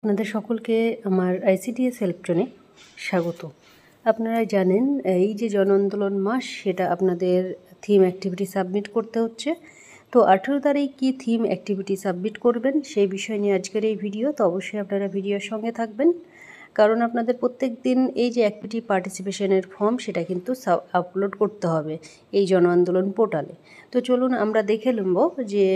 আপনাদের সকলকে আমার আইসিডিএস হেল্পটনে স্বাগত। আপনারা জানেন এই যে জন আন্দোলন মাস, সেটা আপনাদের থিম অ্যাক্টিভিটি সাবমিট করতে হচ্ছে। তো 18 তারিখ কি থিম অ্যাক্টিভিটি সাবমিট করবেন সেই বিষয় নিয়ে আজকের এই ভিডিও। তো অবশ্যই আপনারা ভিডিওর সঙ্গে থাকবেন, কারণ আপনাদের প্রত্যেক দিন এই যে অ্যাক্টিভিটি পার্টিসিপেশনের ফর্ম সেটা কিন্তু আপলোড করতে হবে এই জন আন্দোলন পোর্টালে। তো চলুন আমরা দেখে নেব যে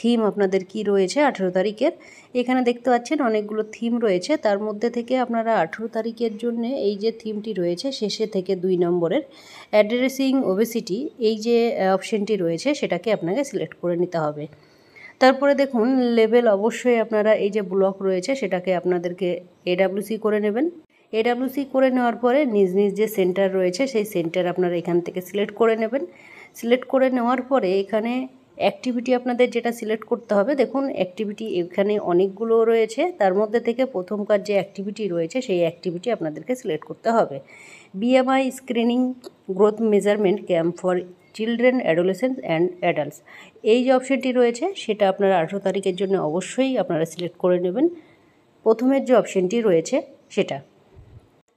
থিম আপনাদের কি রয়েছে 18 তারিখের। এখানে দেখতে পাচ্ছেন অনেকগুলো থিম রয়েছে, তার মধ্যে থেকে আপনারা 18 তারিখের জন্য এই যে থিমটি রয়েছে শেষে থেকে 2 নম্বরের অ্যাড্রেসিং ওবেসিটি, এই যে অপশানটি রয়েছে সেটাকে আপনাকে সিলেক্ট করে নিতে হবে। তারপরে দেখুন লেভেল, অবশ্যই আপনারা এই যে ব্লক রয়েছে সেটাকে আপনাদেরকে এডাব্লিউসি করে নেবেন। এডাব্লিউসি করে নেওয়ার পরে নিজ নিজ যে সেন্টার রয়েছে সেই সেন্টার আপনারা এখান থেকে সিলেক্ট করে নেবেন। সিলেক্ট করে নেওয়ার পরে এখানে অ্যাক্টিভিটি আপনাদের যেটা সিলেক্ট করতে হবে, দেখুন অ্যাক্টিভিটি এখানে অনেকগুলো রয়েছে, তার মধ্যে থেকে প্রথমকার যে অ্যাক্টিভিটি রয়েছে সেই অ্যাক্টিভিটি আপনাদেরকে সিলেক্ট করতে হবে। BMI screening growth measurement camp for children, adolescence and adults, এই যে অপশানটি রয়েছে সেটা আপনারা 18 তারিখের জন্য অবশ্যই আপনারা সিলেক্ট করে নেবেন। প্রথমের যে অপশানটি রয়েছে সেটা,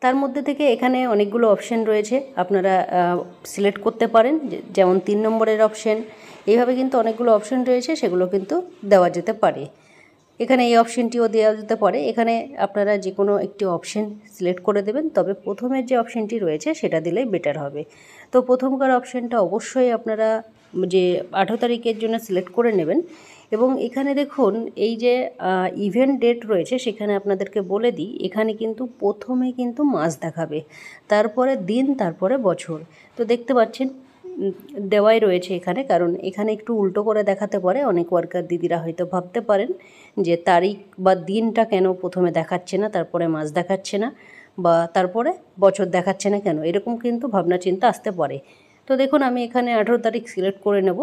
তার মধ্যে থেকে এখানে অনেকগুলো অপশান রয়েছে, আপনারা সিলেক্ট করতে পারেন, যেমন 3 নম্বরের অপশান। এইভাবে কিন্তু অনেকগুলো অপশান রয়েছে, সেগুলো কিন্তু দেওয়া যেতে পারে। এখানে এই অপশানটিও দেওয়া যেতে পারে। এখানে আপনারা যে কোনো একটি অপশান সিলেক্ট করে দেবেন, তবে প্রথমের যে অপশানটি রয়েছে সেটা দিলেই বেটার হবে। তো প্রথমকার অপশানটা অবশ্যই আপনারা যে 18 তারিখের জন্য সিলেক্ট করে নেবেন। এবং এখানে দেখুন এই যে ইভেন্ট ডেট রয়েছে সেখানে আপনাদেরকে বলে দিই, এখানে কিন্তু প্রথমে কিন্তু মাস দেখাবে, তারপরে দিন, তারপরে বছর। তো দেখতে পাচ্ছেন দেওয়াই রয়েছে এখানে, কারণ এখানে একটু উল্টো করে দেখাতে পারে। অনেক ওয়ার্কার দিদিরা হয়তো ভাবতে পারেন যে তারিখ বা দিনটা কেন প্রথমে দেখাচ্ছে না, তারপরে মাস দেখাচ্ছে না, বা তারপরে বছর দেখাচ্ছে না কেন, এরকম কিন্তু ভাবনা চিন্তা আসতে পারে। তো দেখুন আমি এখানে 18 তারিখ সিলেক্ট করে নেব।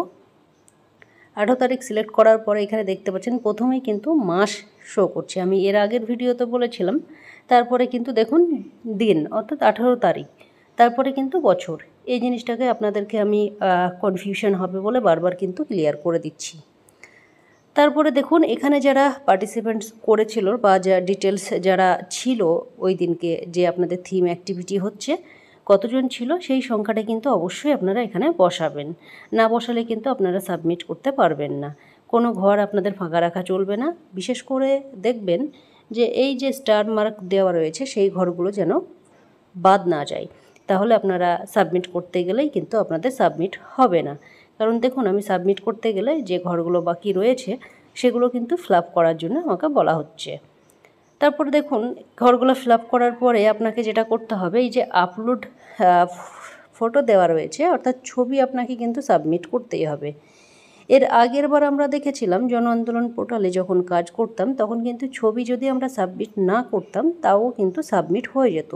18 তারিখ সিলেক্ট করার পরে এখানে দেখতে পাচ্ছেন প্রথমেই কিন্তু মাস শো করছে, আমি এর আগের ভিডিওতে বলেছিলাম। তারপরে কিন্তু দেখুন দিন, অর্থাৎ 18 তারিখ, তারপরে কিন্তু বছর। এই জিনিসটাকে আপনাদেরকে আমি কনফিউশন হবে বলে বারবার কিন্তু ক্লিয়ার করে দিচ্ছি। তারপরে দেখুন এখানে যারা পার্টিসিপেন্টস করেছিল বা যা ডিটেলস যারা ছিল ওই দিনকে, যে আপনাদের থিম অ্যাক্টিভিটি হচ্ছে কতজন ছিল সেই সংখ্যাটা কিন্তু অবশ্যই আপনারা এখানে বসাবেন। না বসালে কিন্তু আপনারা সাবমিট করতে পারবেন না। কোনো ঘর আপনাদের ফাঁকা রাখা চলবে না। বিশেষ করে দেখবেন যে এই যে স্টার মার্ক দেওয়া রয়েছে সেই ঘরগুলো যেন বাদ না যায়, তাহলে আপনারা সাবমিট করতে গেলেই কিন্তু আপনাদের সাবমিট হবে না। কারণ দেখুন আমি সাবমিট করতে গেলে যে ঘরগুলো বাকি রয়েছে সেগুলো কিন্তু ফিল আপ করার জন্য আমাকে বলা হচ্ছে। তারপর দেখুন ঘরগুলো ফিল আপ করার পরে আপনাকে যেটা করতে হবে, এই যে আপলোড ফটো দেওয়া রয়েছে, অর্থাৎ ছবি আপনাকে কিন্তু সাবমিট করতেই হবে। এর আগের বার আমরা দেখেছিলাম জন আন্দোলন পোর্টালে যখন কাজ করতাম তখন কিন্তু ছবি যদি আমরা সাবমিট না করতাম তাও কিন্তু সাবমিট হয়ে যেত,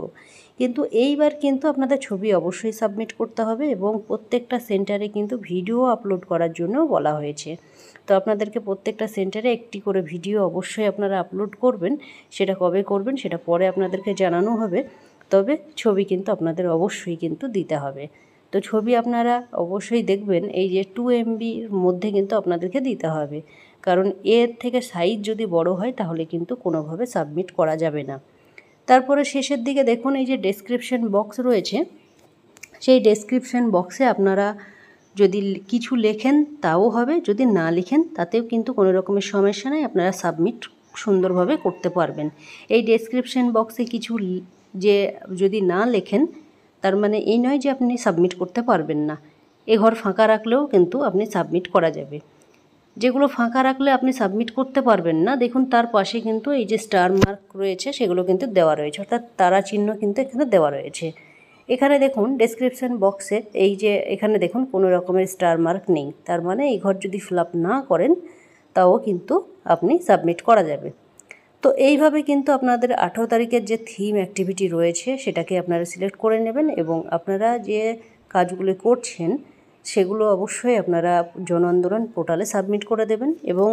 কিন্তু এইবার কিন্তু আপনাদের ছবি অবশ্যই সাবমিট করতে হবে এবং প্রত্যেকটা সেন্টারে কিন্তু ভিডিও আপলোড করার জন্য বলা হয়েছে। তো আপনাদেরকে প্রত্যেকটা সেন্টারে একটি করে ভিডিও অবশ্যই আপনারা আপলোড করবেন। সেটা কবে করবেন সেটা পরে আপনাদেরকে জানানো হবে, তবে ছবি কিন্তু আপনাদের অবশ্যই কিন্তু দিতে হবে। তো ছবি আপনারা অবশ্যই দেখবেন এই যে 2 MBর মধ্যে কিন্তু আপনাদেরকে দিতে হবে, কারণ এর থেকে সাইজ যদি বড় হয় তাহলে কিন্তু কোনোভাবে সাবমিট করা যাবে না। তারপরে শেষের দিকে দেখুন এই যে ডেসক্রিপশন বক্স রয়েছে, সেই ডেসক্রিপশন বক্সে আপনারা যদি কিছু লেখেন তাও হবে, যদি না লিখেন তাতেও কিন্তু কোনো রকমের সমস্যা নেই, আপনারা সাবমিট সুন্দরভাবে করতে পারবেন। এই ডেসক্রিপশন বক্সে কিছু যে যদি না লেখেন তার মানে এই নয় যে আপনি সাবমিট করতে পারবেন না। এ ঘর ফাঁকা রাখলেও কিন্তু আপনি সাবমিট করা যাবে। যেগুলো ফাঁকা রাখলে আপনি সাবমিট করতে পারবেন না, দেখুন তার পাশে কিন্তু এই যে স্টার মার্ক রয়েছে সেগুলো কিন্তু দেওয়া রয়েছে, অর্থাৎ তারা চিহ্ন কিন্তু এখানে দেওয়া রয়েছে। এখানে দেখুন ডেসক্রিপশন বক্সে এই যে এখানে দেখুন কোনো রকমের স্টার মার্ক নেই, তার মানে এই ঘর যদি ফিল আপ না করেন তাও কিন্তু আপনি সাবমিট করা যাবে। তো এইভাবে কিন্তু আপনাদের 18 তারিখের যে থিম অ্যাক্টিভিটি রয়েছে সেটাকে আপনারা সিলেক্ট করে নেবেন এবং আপনারা যে কাজগুলো করছেন সেগুলো অবশ্যই আপনারা জন আন্দোলন পোর্টালে সাবমিট করে দেবেন। এবং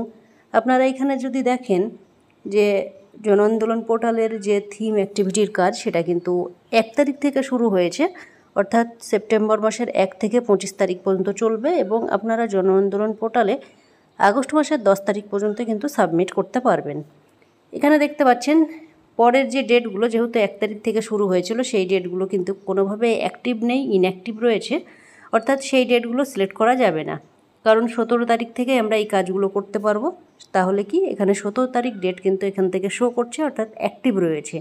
আপনারা এখানে যদি দেখেন যে জন আন্দোলন পোর্টালের যে থিম অ্যাক্টিভিটির কাজ সেটা কিন্তু 1 তারিখ থেকে শুরু হয়েছে, অর্থাৎ সেপ্টেম্বর মাসের 1 থেকে 25 তারিখ পর্যন্ত চলবে এবং আপনারা জন আন্দোলন পোর্টালে আগস্ট মাসের 10 তারিখ পর্যন্ত কিন্তু সাবমিট করতে পারবেন। এখানে দেখতে পাচ্ছেন পরের যে ডেটগুলো, যেহেতু 1 তারিখ থেকে শুরু হয়েছিল, সেই ডেটগুলো কিন্তু কোনোভাবে অ্যাক্টিভ নেই, ইনঅ্যাক্টিভ রয়েছে। অর্থাৎ সেই ডেটগুলো সিলেক্ট করা যাবে না, কারণ 17 তারিখ থেকে আমরা এই কাজগুলো করতে পারবো। তাহলে কি এখানে 17 তারিখ ডেট কিন্তু এখান থেকে শো করছে, অর্থাৎ অ্যাক্টিভ রয়েছে।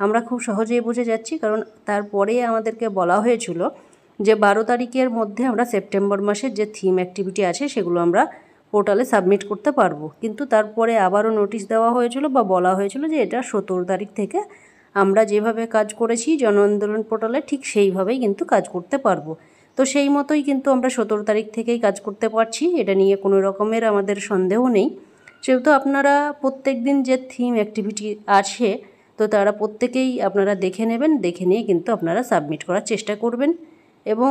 আমরা খুব সহজেই বুঝে যাচ্ছি, কারণ তারপরে আমাদেরকে বলা হয়েছিল যে 12 তারিখের মধ্যে আমরা সেপ্টেম্বর মাসের যে থিম অ্যাক্টিভিটি আছে সেগুলো আমরা পোর্টালে সাবমিট করতে পারবো। কিন্তু তারপরে আবারও নোটিশ দেওয়া হয়েছিল বা বলা হয়েছিল যে এটা 17 তারিখ থেকে আমরা যেভাবে কাজ করেছি জন আন্দোলন পোর্টালে ঠিক সেইভাবেই কিন্তু কাজ করতে পারবো। তো সেই মতোই কিন্তু আমরা 17 তারিখ থেকেই কাজ করতে পারছি, এটা নিয়ে কোনো রকমের আমাদের সন্দেহ নেই। সেহেতু আপনারা প্রত্যেক দিন যে থিম অ্যাক্টিভিটি আছে তো তারা প্রত্যেকেই আপনারা দেখে নেবেন, দেখে নিয়ে কিন্তু আপনারা সাবমিট করার চেষ্টা করবেন। এবং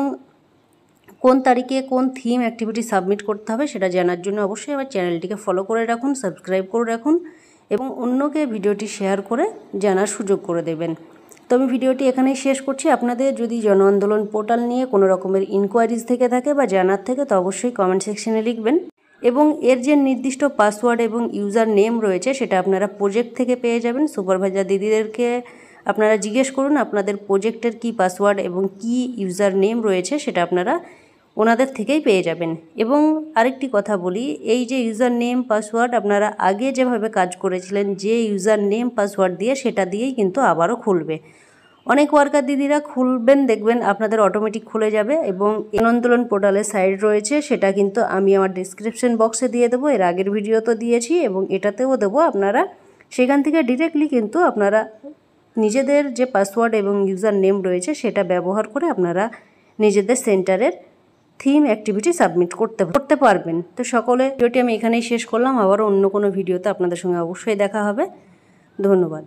কোন তারিখে কোন থিম অ্যাক্টিভিটি সাবমিট করতে হবে সেটা জানার জন্য অবশ্যই আমার চ্যানেলটিকে ফলো করে রাখুন, সাবস্ক্রাইব করে রাখুন এবং অন্যকে ভিডিওটি শেয়ার করে জানার সুযোগ করে দেবেন। তো আমি ভিডিওটি এখানেই শেষ করছি। আপনাদের যদি জন আন্দোলন পোর্টাল নিয়ে কোনো রকমের ইনকোয়ারিজ থেকে থাকে বা জানার থেকে তো অবশ্যই কমেন্ট সেকশনে লিখবেন। এবং এর যে নির্দিষ্ট পাসওয়ার্ড এবং ইউজার নেম রয়েছে সেটা আপনারা প্রজেক্ট থেকে পেয়ে যাবেন। সুপারভাইজার দিদিদেরকে আপনারা জিজ্ঞেস করুন আপনাদের প্রজেক্টের কী পাসওয়ার্ড এবং কী ইউজার নেম রয়েছে, সেটা আপনারা ওনাদের থেকেই পেয়ে যাবেন। এবং আরেকটি কথা বলি, এই যে ইউজার নেম পাসওয়ার্ড আপনারা আগে যেভাবে কাজ করেছিলেন যে ইউজার নেম পাসওয়ার্ড দিয়ে, সেটা দিয়েই কিন্তু আবারও খুলবে। অনেক ওয়ার্কার দিদিরা খুলবেন, দেখবেন আপনাদের অটোমেটিক খুলে যাবে। এবং জন আন্দোলন পোর্টালের সাইট রয়েছে, সেটা কিন্তু আমি আমার ডিসক্রিপশন বক্সে দিয়ে দেবো, এর আগের ভিডিও তো দিয়েছি এবং এটাতেও দেবো। আপনারা সেখান থেকে ডিরেক্টলি কিন্তু আপনারা নিজেদের যে পাসওয়ার্ড এবং ইউজার নেম রয়েছে সেটা ব্যবহার করে আপনারা নিজেদের সেন্টারের থিম অ্যাক্টিভিটি সাবমিট করতে পারবেন। তো সকলে ভিডিওটি আমি এখানেই শেষ করলাম, আবারও অন্য কোনো ভিডিওতে আপনাদের সঙ্গে অবশ্যই দেখা হবে। ধন্যবাদ।